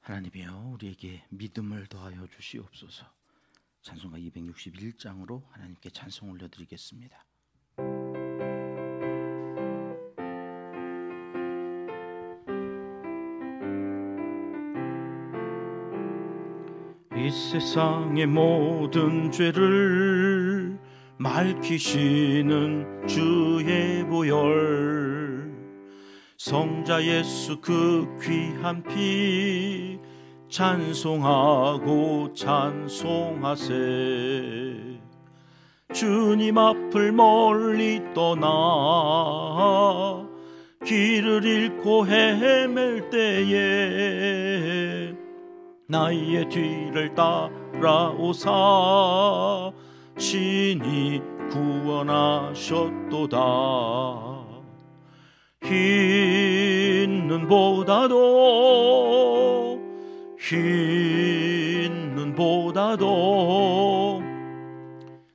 하나님이여 우리에게 믿음을 더하여 주시옵소서. 찬송가 261장으로 하나님께 찬송 올려드리겠습니다. 이 세상의 모든 죄를 맑히시는 주의 보혈, 성자 예수 그 귀한 피 찬송하고 찬송하세. 주님 앞을 멀리 떠나 길을 잃고 헤맬 때에 나의 뒤를 따라오사 친히 구원하셨도다. 흰 눈보다도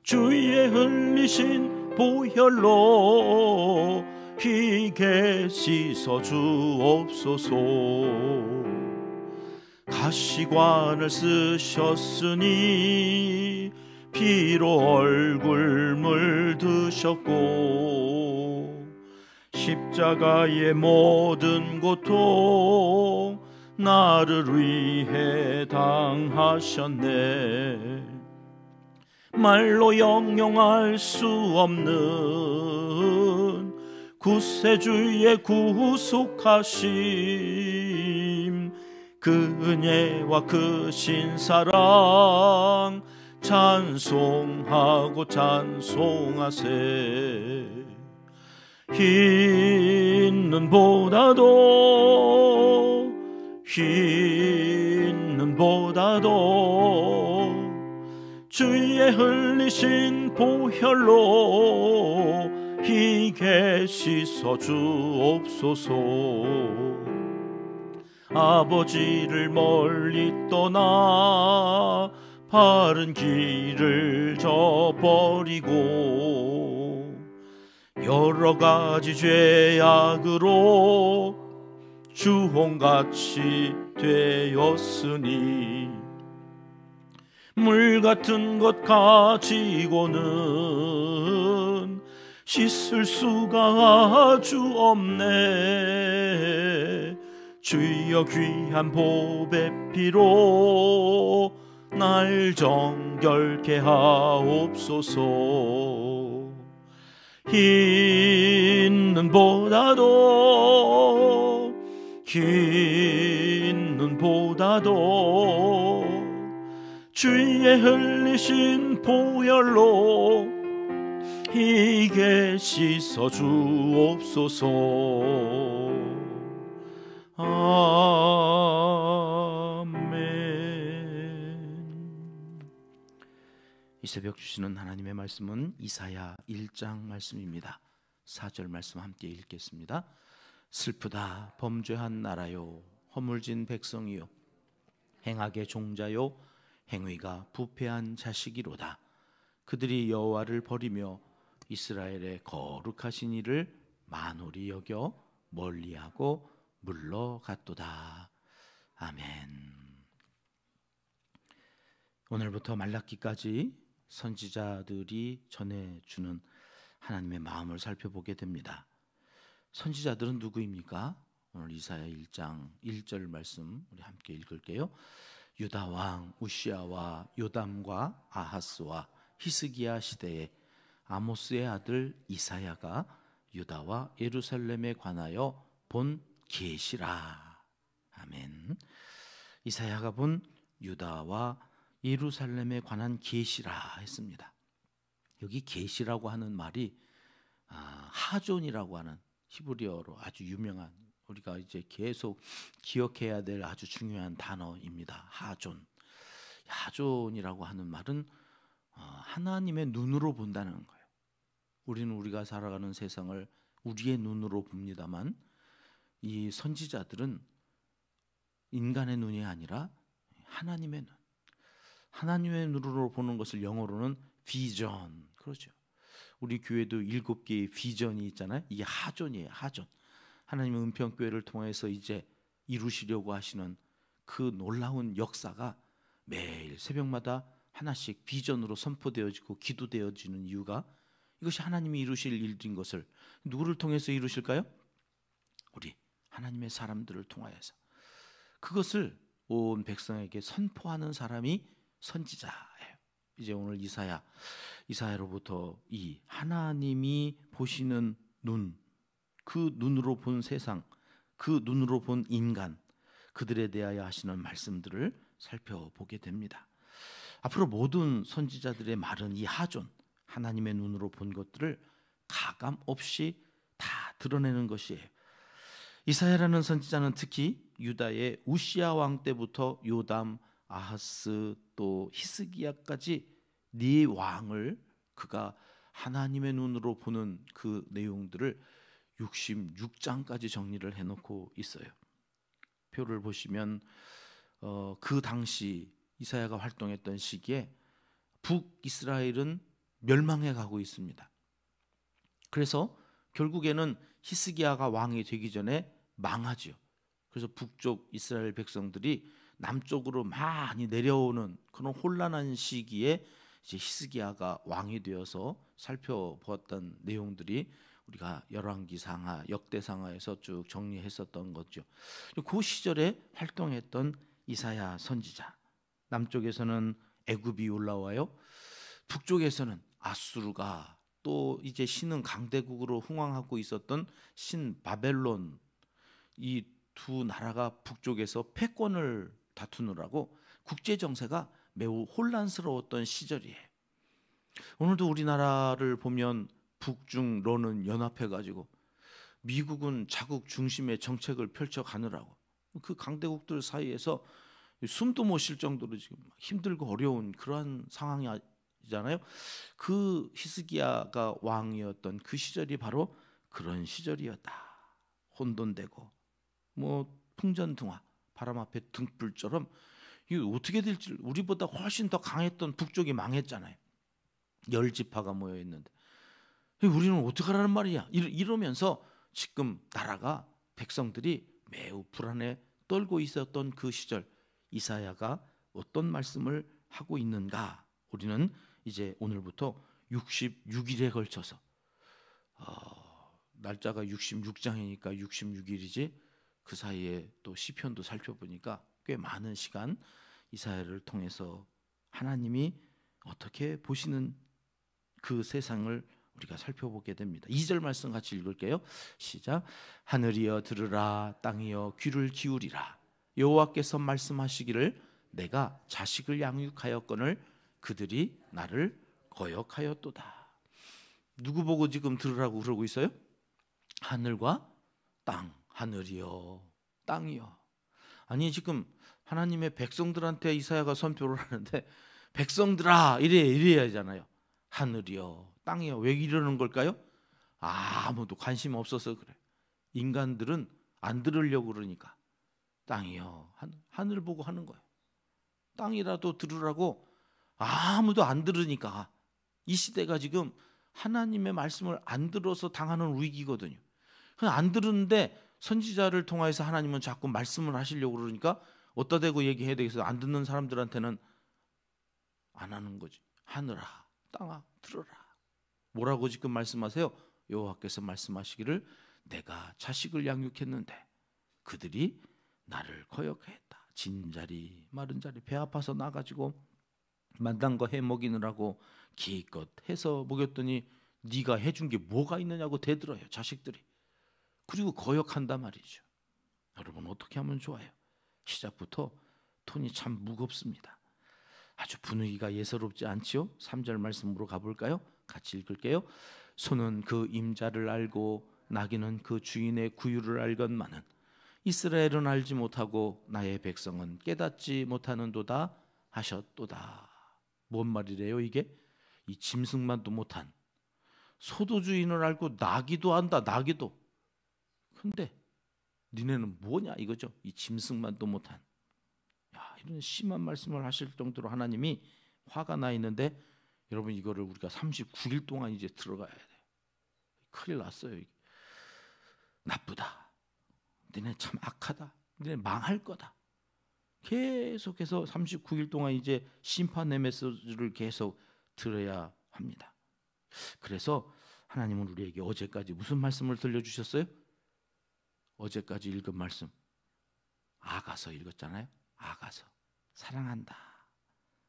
주의 흘리신 보혈로 희게 씻어 주옵소서. 가시관을 쓰셨으니 피로 얼굴 물드셨고 십자가의 모든 고통 나를 위해 당하셨네. 말로 영영할 수 없는 구세주의 구속하심, 그 은혜와 그 신사랑 찬송하고 찬송하세. 흰 눈보다도 주의 흘리신 보혈로 희게 씻어 주옵소서. 아버지를 멀리 떠나 바른 길을 저버리고 여러 가지 죄악으로 주홍같이 되었으니 물 같은 것 가지고는 씻을 수가 아주 없네. 주여 귀한 보배 피로 날 정결케 하옵소서. 흰 눈보다도 주의 흘리신 보혈로 희게 씻어 주옵소서. 아멘. 이 새벽 주시는 하나님의 말씀은 이사야 1장 말씀입니다. 4절 말씀 함께 읽겠습니다. 슬프다 범죄한 나라요, 허물진 백성이요, 행악의 종자요, 행위가 부패한 자식이로다. 그들이 여호와를 버리며 이스라엘의 거룩하신 이를 만홀히 여겨 멀리하고 물러갔도다. 아멘. 오늘부터 말라기까지 선지자들이 전해주는 하나님의 마음을 살펴보게 됩니다. 선지자들은 누구입니까? 오늘 이사야 1장 1절 말씀 우리 함께 읽을게요. 유다 왕 우시아와 요담과 아하스와 히스기야 시대에 아모스의 아들 이사야가 유다와 예루살렘에 관하여 본 계시라. 아멘. 이사야가 본 유다와 예루살렘에 관한 계시라 했습니다. 여기 계시라고 하는 말이 하존이라고 하는 히브리어로 아주 유명한, 우리가 이제 계속 기억해야 될 아주 중요한 단어입니다. 하존이라고 하는 말은 하나님의 눈으로 본다는 거예요. 우리는 우리가 살아가는 세상을 우리의 눈으로 봅니다만 이 선지자들은 인간의 눈이 아니라 하나님의 눈, 하나님의 눈으로 보는 것을 영어로는 비전, 그렇죠. 우리 교회도 7개의 비전이 있잖아요. 이게 하존이에요. 하존. 하나님의 은평교회를 통해서 이제 이루시려고 하시는 그 놀라운 역사가 매일 새벽마다 하나씩 비전으로 선포되어지고 기도되어지는 이유가 이것이 하나님이 이루실 일인 것을 누구를 통해서 이루실까요? 우리 하나님의 사람들을 통하여서 그것을 온 백성에게 선포하는 사람이 선지자예요. 이제 오늘 이사야로부터 이 하나님이 보시는 눈, 그 눈으로 본 세상, 그 눈으로 본 인간, 그들에 대하여 하시는 말씀들을 살펴보게 됩니다. 앞으로 모든 선지자들의 말은 이 하존, 하나님의 눈으로 본 것들을 가감 없이 다 드러내는 것이에요. 이사야라는 선지자는 특히 유다의 우시야 왕 때부터 요담, 아하스 또 히스기야까지 네 왕을 그가 하나님의 눈으로 보는 그 내용들을 66장까지 정리를 해놓고 있어요. 표를 보시면 그 당시 이사야가 활동했던 시기에 북이스라엘은 멸망해 가고 있습니다. 그래서 결국에는 히스기야가 왕이 되기 전에 망하죠. 그래서 북쪽 이스라엘 백성들이 남쪽으로 많이 내려오는 그런 혼란한 시기에 이제 히스기야가 왕이 되어서 살펴보았던 내용들이 우리가 열왕기상하, 역대상하에서 쭉 정리했었던 거죠. 그 시절에 활동했던 이사야 선지자, 남쪽에서는 애굽이 올라와요. 북쪽에서는 아수르가 또 이제 신은 강대국으로 흥왕하고 있었던 신 바벨론, 이 두 나라가 북쪽에서 패권을 다투느라고 국제 정세가 매우 혼란스러웠던 시절이에요. 오늘도 우리나라를 보면 북중러는 연합해 가지고 미국은 자국 중심의 정책을 펼쳐 가느라고 그 강대국들 사이에서 숨도 못 쉴 정도로 지금 힘들고 어려운 그러한 상황이잖아요. 그 히스기야가 왕이었던 그 시절이 바로 그런 시절이었다. 혼돈되고 뭐 풍전등화, 바람 앞에 등불처럼 이거 어떻게 될지, 우리보다 훨씬 더 강했던 북쪽이 망했잖아요. 열 지파가 모여 있는데 우리는 어떡하라는 말이야. 이러면서 지금 나라가, 백성들이 매우 불안에 떨고 있었던 그 시절, 이사야가 어떤 말씀을 하고 있는가, 우리는 이제 오늘부터 66일에 걸쳐서 날짜가 66장이니까 66일이지 그 사이에 또 시편도 살펴보니까 꽤 많은 시간 이사야를 통해서 하나님이 어떻게 보시는 그 세상을 우리가 살펴보게 됩니다. 2절 말씀 같이 읽을게요. 시작. 하늘이여 들으라, 땅이여 귀를 기울이라. 여호와께서 말씀하시기를 내가 자식을 양육하였거늘 그들이 나를 거역하였도다. 누구 보고 지금 들으라고 그러고 있어요? 하늘과 땅. 하늘이여, 땅이여. 아니 지금 하나님의 백성들한테 이사야가 선포를 하는데 백성들아 이래야 하잖아요. 하늘이여, 땅이여. 왜 이러는 걸까요? 아무도 관심 없어서 그래. 인간들은 안 들으려고 그러니까. 땅이여, 하늘 보고 하는 거예요. 땅이라도 들으라고 아무도 안 들으니까. 이 시대가 지금 하나님의 말씀을 안 들어서 당하는 위기거든요. 안 들으는데 선지자를 통해서 하나님은 자꾸 말씀을 하시려고 그러니까 어디다 대고 얘기해야 되겠어요. 안 듣는 사람들한테는 안 하는 거지. 하늘아, 땅아, 들어라. 뭐라고 지금 말씀하세요? 여호와께서 말씀하시기를 내가 자식을 양육했는데 그들이 나를 거역했다. 진 자리 마른 자리 배 아파서 나가지고 만난 거 해 먹이느라고 기껏 해서 먹였더니 네가 해준 게 뭐가 있느냐고 대들어요. 자식들이. 그리고 거역한단 말이죠. 여러분 어떻게 하면 좋아요? 시작부터 톤이 참 무겁습니다. 아주 분위기가 예사롭지 않지요? 3절 말씀으로 가볼까요? 같이 읽을게요. 소는 그 임자를 알고 나귀는 그 주인의 구유를 알건만은 이스라엘은 알지 못하고 나의 백성은 깨닫지 못하는도다 하셨도다. 뭔 말이래요 이게? 이 짐승만도 못한 소도 주인을 알고 나귀도 안다. 나귀도. 근데 니네는 뭐냐 이거죠. 이 짐승만도 못한. 야, 이런 심한 말씀을 하실 정도로 하나님이 화가 나 있는데 여러분 이거를 우리가 39일 동안 이제 들어가야 돼. 큰일 났어요. 이게. 나쁘다. 니네 참 악하다. 니네 망할 거다. 계속해서 39일 동안 이제 심판의 메시지를 계속 들어야 합니다. 그래서 하나님은 우리에게 어제까지 무슨 말씀을 들려주셨어요? 어제까지 읽은 말씀 아가서 읽었잖아요. 아가서 사랑한다.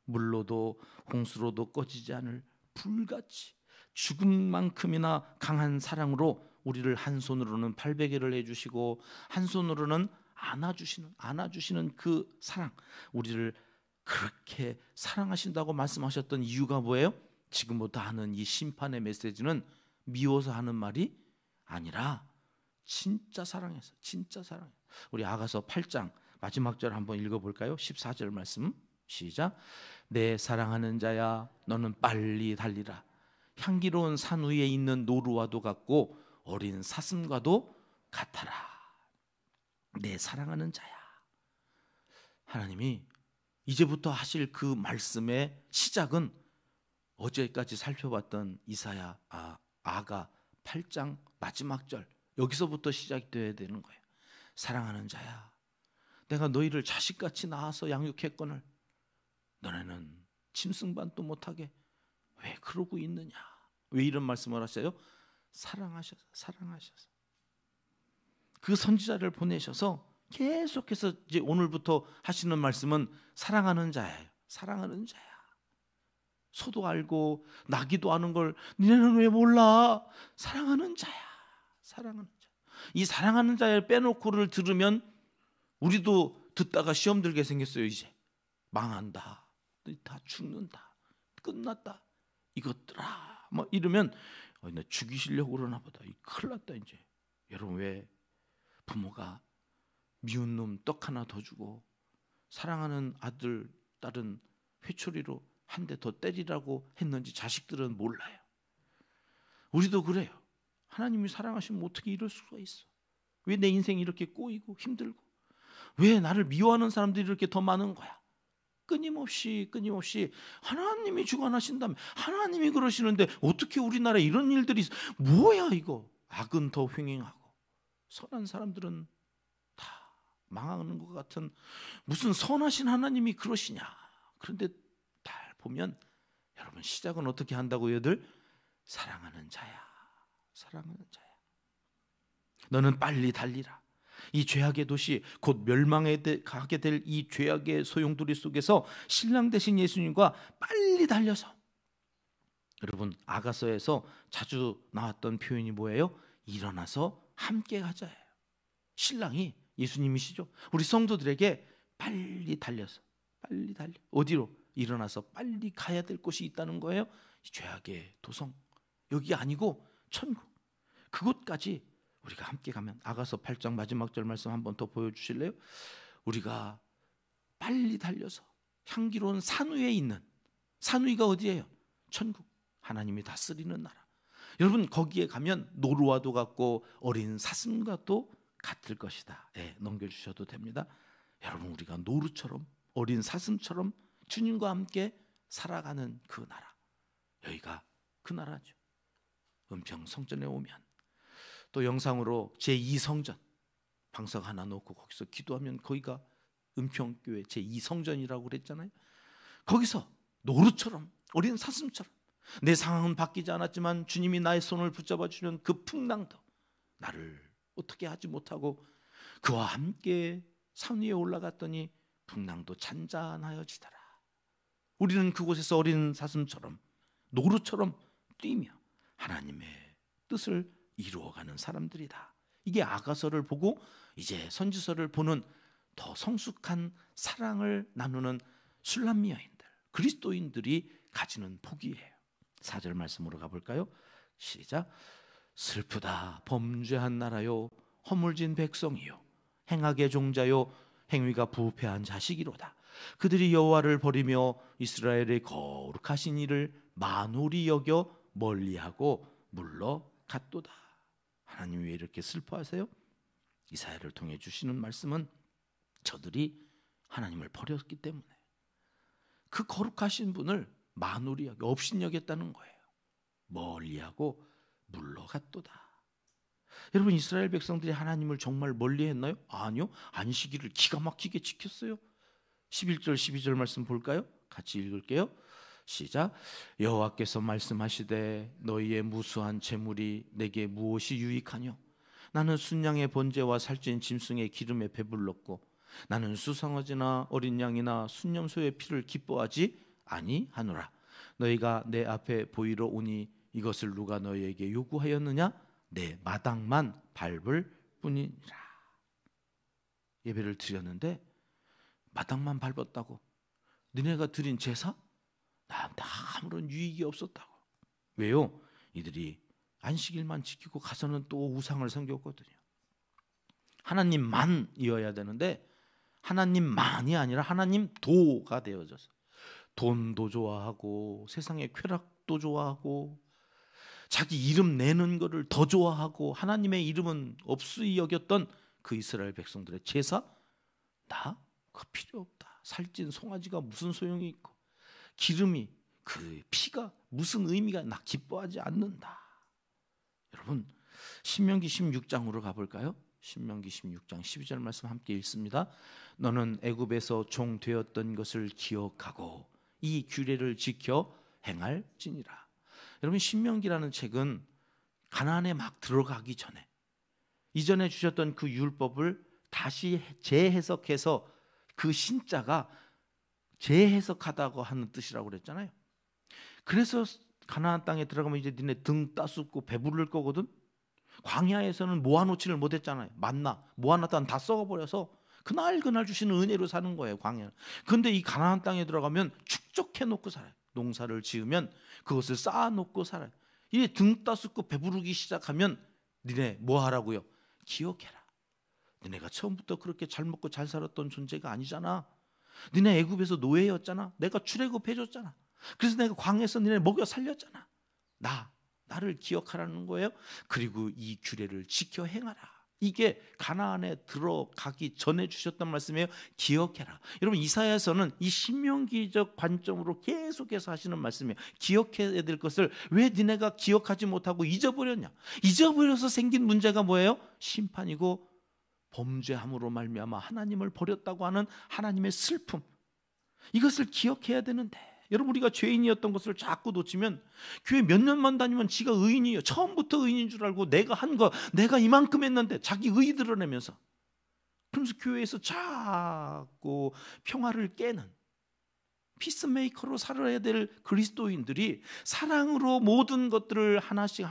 물로도 홍수로도 꺼지지 않을 불같이 죽음만큼이나 강한 사랑으로 우리를 한 손으로는 발베개를 해주시고 한 손으로는 안아주시는 그 사랑, 우리를 그렇게 사랑하신다고 말씀하셨던 이유가 뭐예요? 지금부터 하는 이 심판의 메시지는 미워서 하는 말이 아니라 진짜 사랑해서, 진짜 사랑해. 우리 아가서 8장 마지막 절 한번 읽어볼까요? 14절 말씀 시작. 내 사랑하는 자야 너는 빨리 달리라. 향기로운 산 위에 있는 노루와도 같고 어린 사슴과도 같아라. 내 사랑하는 자야. 하나님이 이제부터 하실 그 말씀의 시작은 어제까지 살펴봤던 이사야 아가 8장 마지막 절, 여기서부터 시작이 되어야 되는 거예요. 사랑하는 자야, 내가 너희를 자식같이 낳아서 양육했거늘 너네는 짐승반도 못하게 왜 그러고 있느냐. 왜 이런 말씀을 하세요? 사랑하셔서 그 선지자를 보내셔서 계속해서 이제 오늘부터 하시는 말씀은 사랑하는 자예요. 사랑하는 자야. 소도 알고 나기도 아는 걸 니네는 왜 몰라? 사랑하는 자야. 사랑하는 자. 이 사랑하는 자를 빼놓고를 들으면 우리도 듣다가 시험 들게 생겼어요. 이제 망한다, 다 죽는다, 끝났다, 이것들아 뭐 이러면 나 죽이시려고 그러나 보다. 큰일 났다 이제. 여러분, 왜 부모가 미운 놈 떡 하나 더 주고 사랑하는 아들 딸은 회초리로 한 대 더 때리라고 했는지 자식들은 몰라요. 우리도 그래요. 하나님이 사랑하시면 어떻게 이럴 수가 있어? 왜 내 인생이 이렇게 꼬이고 힘들고, 왜 나를 미워하는 사람들이 이렇게 더 많은 거야? 끊임없이 하나님이 주관하신다면, 하나님이 그러시는데 어떻게 우리나라에 이런 일들이 있어? 뭐야 이거? 악은 더 횡행하고 선한 사람들은 다 망하는 것 같은, 무슨 선하신 하나님이 그러시냐? 그런데 잘 보면 여러분, 시작은 어떻게 한다고요? 들 사랑하는 자야, 사랑하는 자야. 너는 빨리 달리라. 이 죄악의 도시, 곧 멸망에 가게 될 이 죄악의 소용돌이 속에서 신랑 되신 예수님과 빨리 달려서, 여러분 아가서에서 자주 나왔던 표현이 뭐예요? 일어나서 함께 가자예요. 신랑이 예수님이시죠. 우리 성도들에게 빨리 달려서, 빨리 달려. 어디로? 일어나서 빨리 가야 될 곳이 있다는 거예요. 이 죄악의 도성, 여기 아니고 천국, 그곳까지 우리가 함께 가면. 아가서 8장 마지막 절 말씀 한번 더 보여주실래요? 우리가 빨리 달려서 향기로운 산 위에 있는, 산 위가 어디예요? 천국, 하나님이 다스리는 나라. 여러분, 거기에 가면 노루와도 같고 어린 사슴과도 같을 것이다. 넘겨주셔도 됩니다. 여러분, 우리가 노루처럼 어린 사슴처럼 주님과 함께 살아가는 그 나라, 여기가 그 나라죠. 은평 성전에 오면 또 영상으로 제2성전 방석 하나 놓고 거기서 기도하면, 거기가 은평교회 제2성전이라고 그랬잖아요. 거기서 노루처럼 어린 사슴처럼, 내 상황은 바뀌지 않았지만 주님이 나의 손을 붙잡아 주는 그 풍랑도 나를 어떻게 하지 못하고 그와 함께 산 위에 올라갔더니 풍랑도 잔잔하여지더라. 우리는 그곳에서 어린 사슴처럼 노루처럼 뛰며 하나님의 뜻을 이루어가는 사람들이다. 이게 아가서를 보고 이제 선지서를 보는 더 성숙한 사랑을 나누는 술람미 여인들, 그리스도인들이 가지는 복이에요. 4절 말씀으로 가볼까요? 시작. 슬프다 범죄한 나라요, 허물진 백성이요, 행악의 종자요, 행위가 부패한 자식이로다. 그들이 여호와를 버리며 이스라엘의 거룩하신 이를 만홀히 여겨 멀리하고 물러갔도다. 하나님 왜 이렇게 슬퍼하세요? 이사야를 통해 주시는 말씀은 저들이 하나님을 버렸기 때문에 그 거룩하신 분을 만홀히 여겨, 업신여겼다는 거예요. 멀리하고 물러갔도다. 여러분, 이스라엘 백성들이 하나님을 정말 멀리했나요? 아니요. 안식일을 기가 막히게 지켰어요. 11절 12절 말씀 볼까요? 같이 읽을게요. 시작. 여호와께서 말씀하시되 너희의 무수한 재물이 내게 무엇이 유익하뇨? 나는 순양의 번제와 살찐 짐승의 기름에 배불렀고 나는 수상어지나 어린 양이나 순염소의 피를 기뻐하지 아니하노라. 너희가 내 앞에 보이러 오니 이것을 누가 너희에게 요구하였느냐? 내 마당만 밟을 뿐이니라. 예배를 드렸는데 마당만 밟았다고? 너네가 드린 제사? 나한테 아무런 유익이 없었다고. 왜요? 이들이 안식일만 지키고 가서는 또 우상을 섬겼거든요. 하나님만이어야 되는데 하나님만이 아니라 하나님 도가 되어져서 돈도 좋아하고 세상의 쾌락도 좋아하고 자기 이름 내는 거를 더 좋아하고 하나님의 이름은 없이 여겼던 그 이스라엘 백성들의 제사? 나 그거 필요 없다. 살찐 송아지가 무슨 소용이 있고 기름이 그 피가 무슨 의미가 나 기뻐하지 않는다. 여러분 신명기 16장으로 가볼까요? 신명기 16장 12절 말씀 함께 읽습니다. 너는 애굽에서 종 되었던 것을 기억하고 이 규례를 지켜 행할지니라. 여러분 신명기라는 책은 가나안에 막 들어가기 전에 이전에 주셨던 그 율법을 다시 재해석해서 그 신자가 재해석하다고 하는 뜻이라고 그랬잖아요. 그래서 가나안 땅에 들어가면 이제 니네 등 따숩고 배부를 거거든. 광야에서는 모아놓지를 못했잖아요. 만나 모아놨다는 다 썩어버려서 그날 주시는 은혜로 사는 거예요. 광야는. 그런데 이 가나안 땅에 들어가면 축적해놓고 살아요. 농사를 지으면 그것을 쌓아놓고 살아요. 이제 등 따숩고 배부르기 시작하면 니네 뭐 하라고요? 기억해라. 니네가 처음부터 그렇게 잘 먹고 잘 살았던 존재가 아니잖아. 니네 애굽에서 노예였잖아. 내가 출애굽해줬잖아. 그래서 내가 광야에서 니네 먹여 살렸잖아. 나를 기억하라는 거예요. 그리고 이 규례를 지켜 행하라. 이게 가나안에 들어가기 전에 주셨던 말씀이에요. 기억해라. 여러분 이사야서는 이 신명기적 관점으로 계속해서 하시는 말씀이에요. 기억해야 될 것을 왜 니네가 기억하지 못하고 잊어버렸냐? 잊어버려서 생긴 문제가 뭐예요? 심판이고 범죄함으로 말미암아 하나님을 버렸다고 하는 하나님의 슬픔. 이것을 기억해야 되는데 여러분 우리가 죄인이었던 것을 자꾸 놓치면 교회 몇 년만 다니면 지가 의인이에요. 처음부터 의인인 줄 알고 내가 한 거 내가 이만큼 했는데 자기 의 드러내면서 그러면서 교회에서 자꾸 평화를 깨는 피스메이커로 살아야 될 그리스도인들이 사랑으로 모든 것들을 하나씩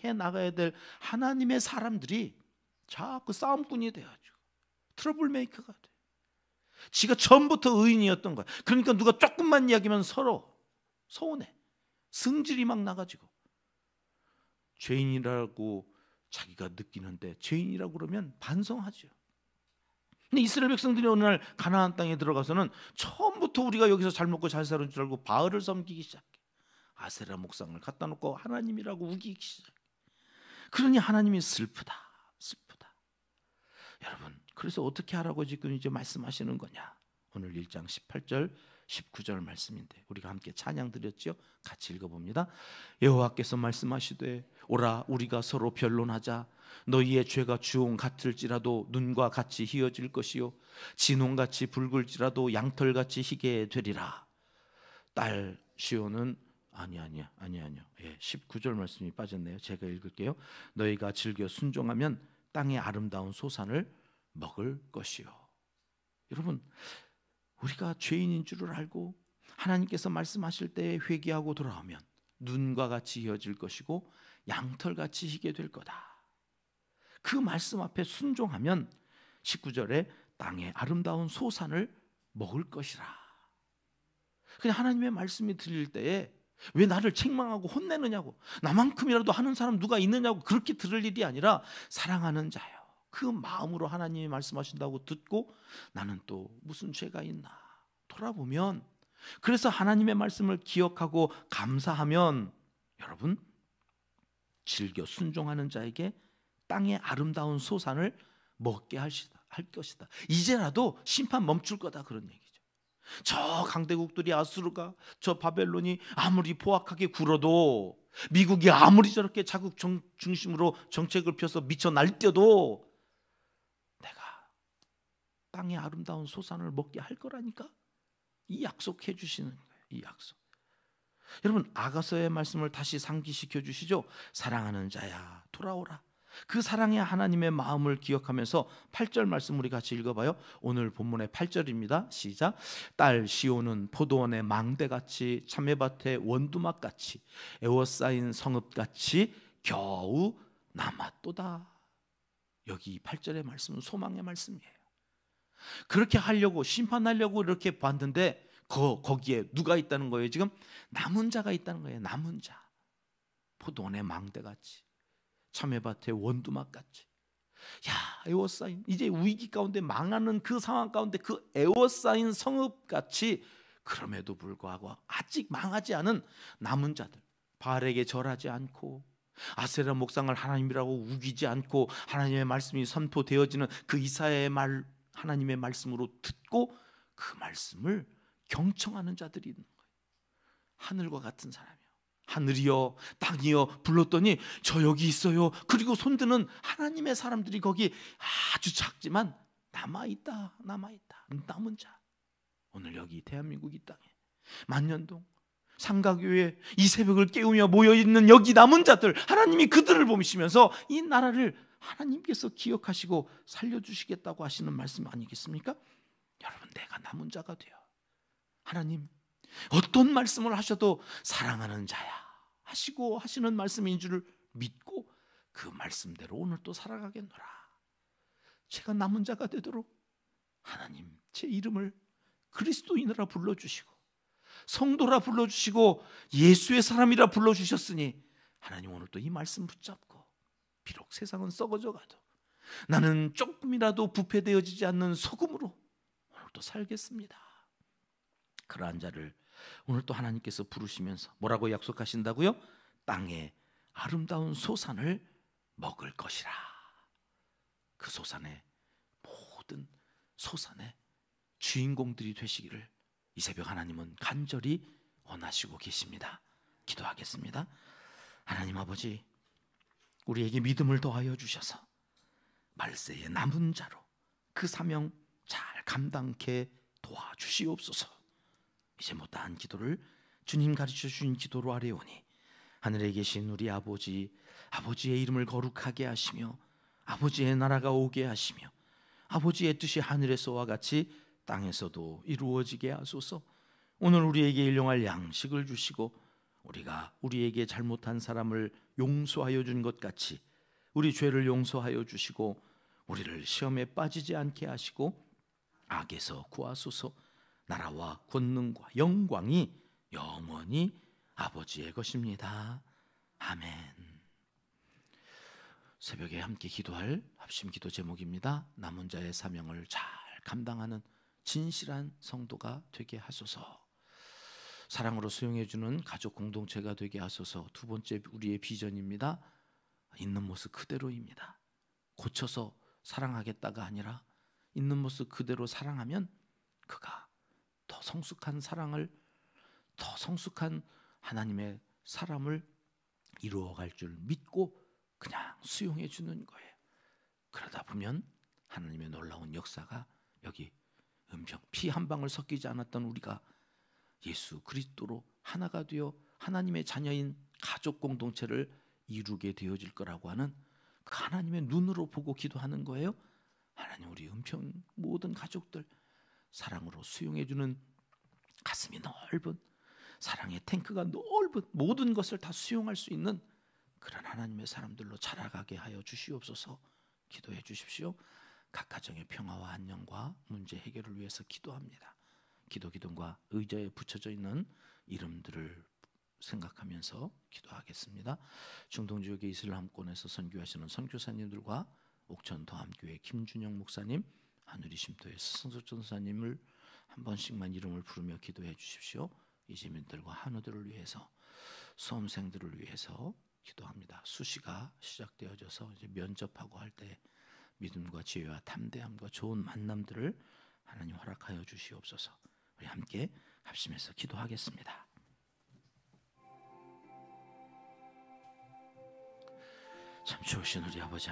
해나가야 될 하나님의 사람들이 자꾸 싸움꾼이 돼가지고 트러블 메이커가 돼. 지가 처음부터 의인이었던 거야. 그러니까 누가 조금만 이야기하면 서로 서운해. 승질이 막 나가지고 죄인이라고 자기가 느끼는데 죄인이라고 그러면 반성하죠. 근데 이스라엘 백성들이 어느 날 가나안 땅에 들어가서는 처음부터 우리가 여기서 잘 먹고 잘 사는 줄 알고 바알을 섬기기 시작해. 아세라 목상을 갖다 놓고 하나님이라고 우기기 시작해. 그러니 하나님이 슬프다. 여러분 그래서 어떻게 하라고 지금 이제 말씀하시는 거냐? 오늘 1장 18절 19절 말씀인데 우리가 함께 찬양 드렸죠? 같이 읽어봅니다. 여호와께서 말씀하시되 오라 우리가 서로 변론하자. 너희의 죄가 주홍 같을지라도 눈과 같이 희어질 것이요 진홍같이 붉을지라도 양털같이 희게 되리라. 딸 시온은 아니요. 19절 말씀이 빠졌네요. 제가 읽을게요. 너희가 즐겨 순종하면 땅의 아름다운 소산을 먹을 것이요. 여러분 우리가 죄인인 줄을 알고 하나님께서 말씀하실 때 회개하고 돌아오면 눈과 같이 이어질 것이고 양털같이 희게 될 거다. 그 말씀 앞에 순종하면 19절에 땅의 아름다운 소산을 먹을 것이라. 그냥 하나님의 말씀이 들릴 때에 왜 나를 책망하고 혼내느냐고, 나만큼이라도 하는 사람 누가 있느냐고 그렇게 들을 일이 아니라 사랑하는 자요, 그 마음으로 하나님이 말씀하신다고 듣고 나는 또 무슨 죄가 있나 돌아보면, 그래서 하나님의 말씀을 기억하고 감사하면 여러분 즐겨 순종하는 자에게 땅의 아름다운 소산을 먹게 할 것이다. 이제라도 심판 멈출 거다, 그런 얘기죠. 저 강대국들이, 아수르가, 저 바벨론이 아무리 포악하게 굴어도, 미국이 아무리 저렇게 자국 중심으로 정책을 펴서 미쳐 날뛰어도 내가 땅의 아름다운 소산을 먹게 할 거라니까. 이 약속해 주시는 거예요. 이 약속. 여러분, 아가서의 말씀을 다시 상기시켜 주시죠. 사랑하는 자야 돌아오라. 그 사랑의 하나님의 마음을 기억하면서 8절 말씀 우리 같이 읽어봐요. 오늘 본문의 8절입니다. 시작. 딸 시온은 포도원의 망대같이 참외밭의 원두막같이 에워싸인 성읍같이 겨우 남았도다. 여기 8절의 말씀은 소망의 말씀이에요. 그렇게 하려고 심판하려고 이렇게 봤는데 거기에 누가 있다는 거예요? 지금 남은 자가 있다는 거예요. 남은 자. 포도원의 망대같이 참외밭의 원두막같이. 야, 에워싸인, 이제 위기 가운데 망하는 그 상황 가운데 그 에워싸인 성읍같이, 그럼에도 불구하고 아직 망하지 않은 남은 자들, 바알에게 절하지 않고 아세라 목상을 하나님이라고 우기지 않고 하나님의 말씀이 선포되어지는 그 이사야의 말, 하나님의 말씀으로 듣고 그 말씀을 경청하는 자들이 있는 거예요. 하늘과 같은 사람이요. 하늘이여 땅이여 불렀더니 저 여기 있어요. 그리고 손드는 하나님의 사람들이 거기 아주 작지만 남아있다. 남은 자. 오늘 여기 대한민국 이 땅에 만년동 상가교회 이 새벽을 깨우며 모여있는 여기 남은 자들, 하나님이 그들을 보시면서 이 나라를 하나님께서 기억하시고 살려주시겠다고 하시는 말씀 아니겠습니까? 여러분, 내가 남은 자가 되어 하나님 어떤 말씀을 하셔도 사랑하는 자야 하시고 하시는 말씀인 줄 믿고 그 말씀대로 오늘 또 살아가겠노라. 제가 남은 자가 되도록 하나님 제 이름을 그리스도인이라 불러주시고 성도라 불러주시고 예수의 사람이라 불러주셨으니 하나님 오늘 또 이 말씀 붙잡고 비록 세상은 썩어져 가도 나는 조금이라도 부패되어지지 않는 소금으로 오늘 또 살겠습니다. 그러한 자를 오늘 또 하나님께서 부르시면서 뭐라고 약속하신다고요? 땅의 아름다운 소산을 먹을 것이라. 그 소산의 모든 소산의 주인공들이 되시기를 이 새벽 하나님은 간절히 원하시고 계십니다. 기도하겠습니다. 하나님 아버지, 우리에게 믿음을 더하여 주셔서 말세의 남은 자로 그 사명 잘 감당케 도와주시옵소서. 이제 못다한 기도를 주님 가르쳐 주신 기도로 아뢰오니 하늘에 계신 우리 아버지, 아버지의 이름을 거룩하게 하시며 아버지의 나라가 오게 하시며 아버지의 뜻이 하늘에서와 같이 땅에서도 이루어지게 하소서. 오늘 우리에게 일용할 양식을 주시고 우리가 우리에게 잘못한 사람을 용서하여 준 것 같이 우리 죄를 용서하여 주시고 우리를 시험에 빠지지 않게 하시고 악에서 구하소서. 나라와 권능과 영광이 영원히 아버지의 것입니다. 아멘. 새벽에 함께 기도할 합심 기도 제목입니다. 남은 자의 사명을 잘 감당하는 진실한 성도가 되게 하소서. 사랑으로 수용해주는 가족 공동체가 되게 하소서. 두 번째 우리의 비전입니다. 있는 모습 그대로입니다. 고쳐서 사랑하겠다가 아니라 있는 모습 그대로 사랑하면 그가 더 성숙한 사랑을, 더 성숙한 하나님의 사람을 이루어갈 줄 믿고 그냥 수용해 주는 거예요. 그러다 보면 하나님의 놀라운 역사가 여기 은평 피 한 방울 섞이지 않았던 우리가 예수 그리스도로 하나가 되어 하나님의 자녀인 가족 공동체를 이루게 되어질 거라고 하는 그 하나님의 눈으로 보고 기도하는 거예요. 하나님, 우리 은평 모든 가족들 사랑으로 수용해주는 가슴이 넓은, 사랑의 탱크가 넓은, 모든 것을 다 수용할 수 있는 그런 하나님의 사람들로 자라가게 하여 주시옵소서. 기도해 주십시오. 각 가정의 평화와 안녕과 문제 해결을 위해서 기도합니다. 기도 기둥과 의자에 붙여져 있는 이름들을 생각하면서 기도하겠습니다. 중동 지역의 이슬람권에서 선교하시는 선교사님들과 옥천 더함교회 김준영 목사님, 하늘이 쉼터의 스승석 전사님을 한 번씩만 이름을 부르며 기도해 주십시오. 이재민들과 한우들을 위해서, 수험생들을 위해서 기도합니다. 수시가 시작되어져서 이제 면접하고 할 때 믿음과 지혜와 담대함과 좋은 만남들을 하나님 허락하여 주시옵소서. 우리 함께 합심해서 기도하겠습니다. 참 좋으신 우리 아버지